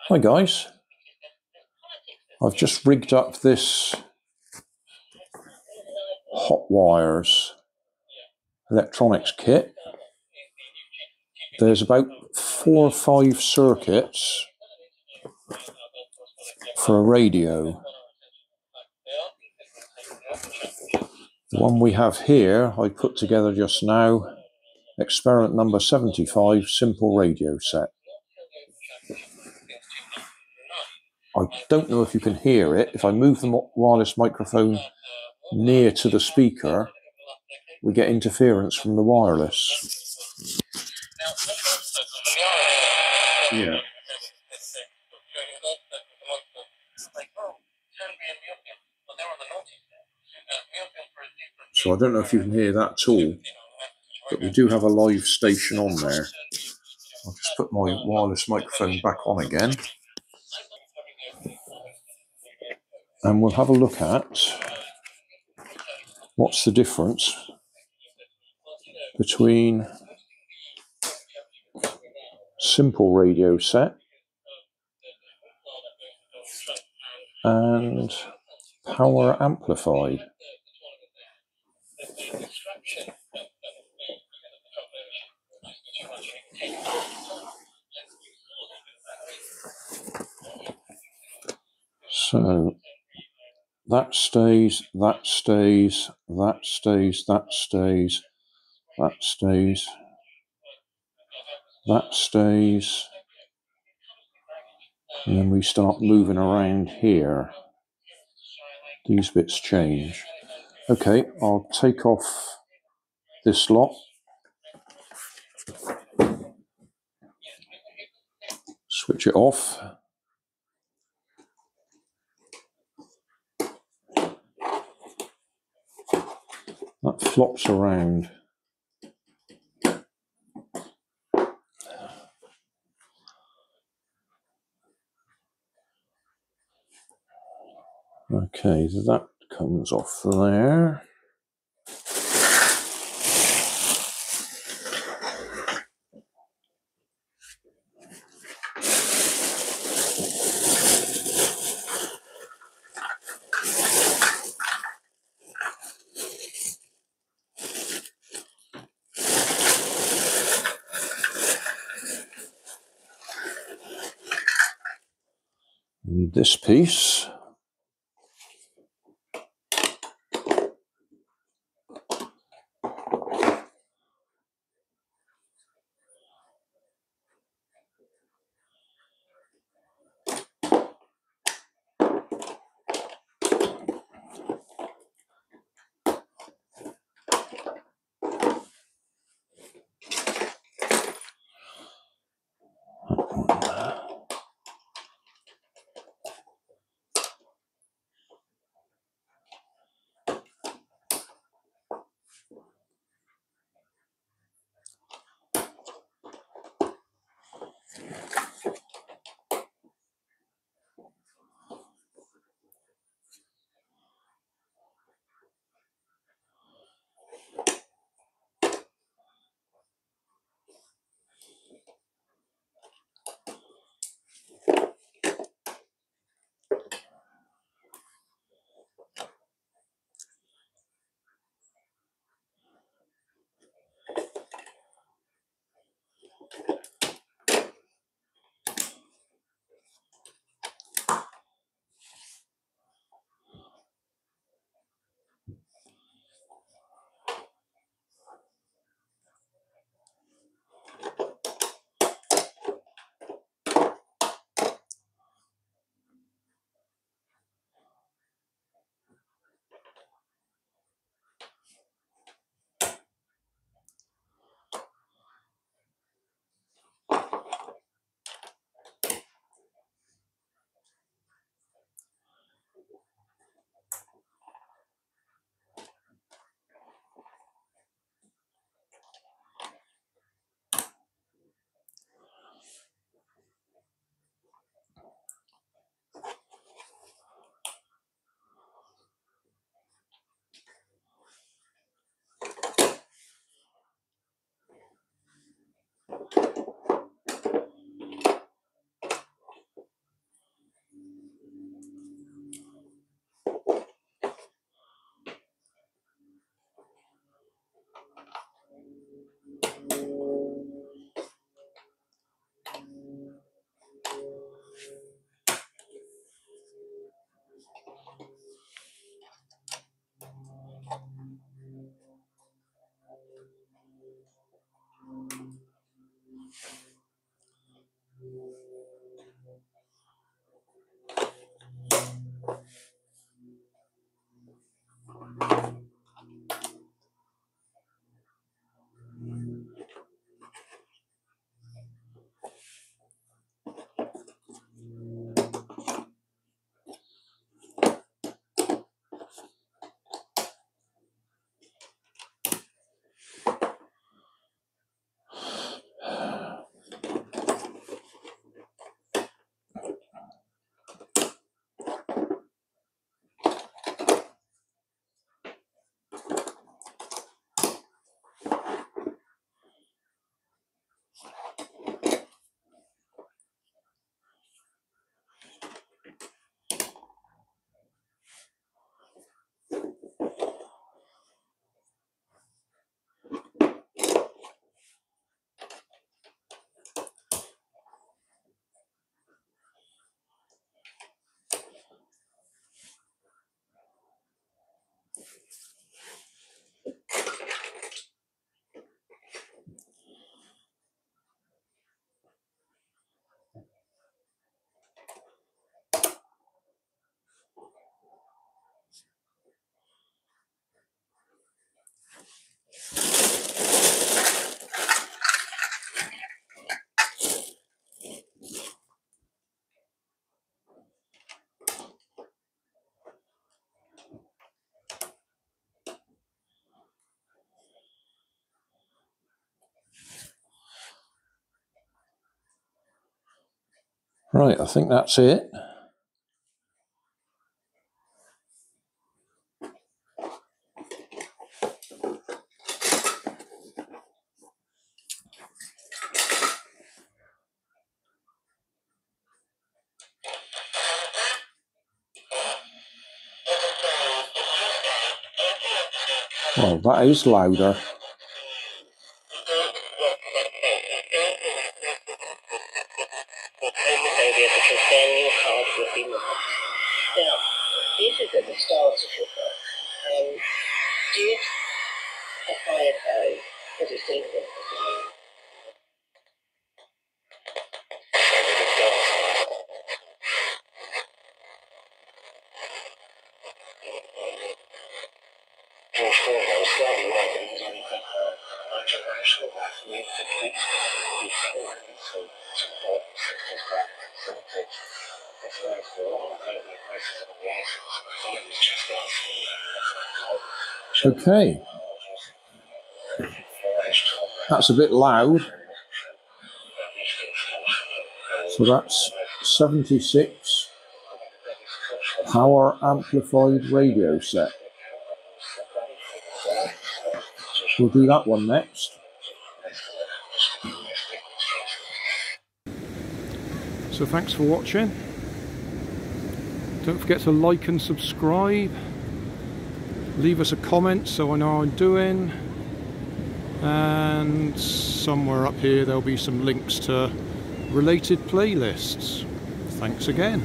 Hi guys, I've just rigged up this hot wires electronics kit. There's about 4 or 5 circuits for a radio. The one we have here I put together just now, experiment number 75, simple radio set. I don't know if you can hear it. If I move the wireless microphone near to the speaker, we get interference from the wireless. Yeah. So I don't know if you can hear that at all, but we do have a live station on there. I'll just put my wireless microphone back on again. And we'll have a look at what's the difference between simple radio set and power amplified. So that stays, that stays, that stays, that stays, that stays, that stays, and then we start moving around here. These bits change. Okay, I'll take off this lot. Switch it off. That flops around. Okay, so that comes off there. Need this piece. Right, I think that's it. Well, that is louder. Now, this is at the start of your book. Did a fire go? What do you think of it? Okay. That's a bit loud. So that's 76 power amplified radio set. We'll do that one next. So thanks for watching. Don't forget to like and subscribe. Leave us a comment so I know how I'm doing. And somewhere up here there'll be some links to related playlists. Thanks again.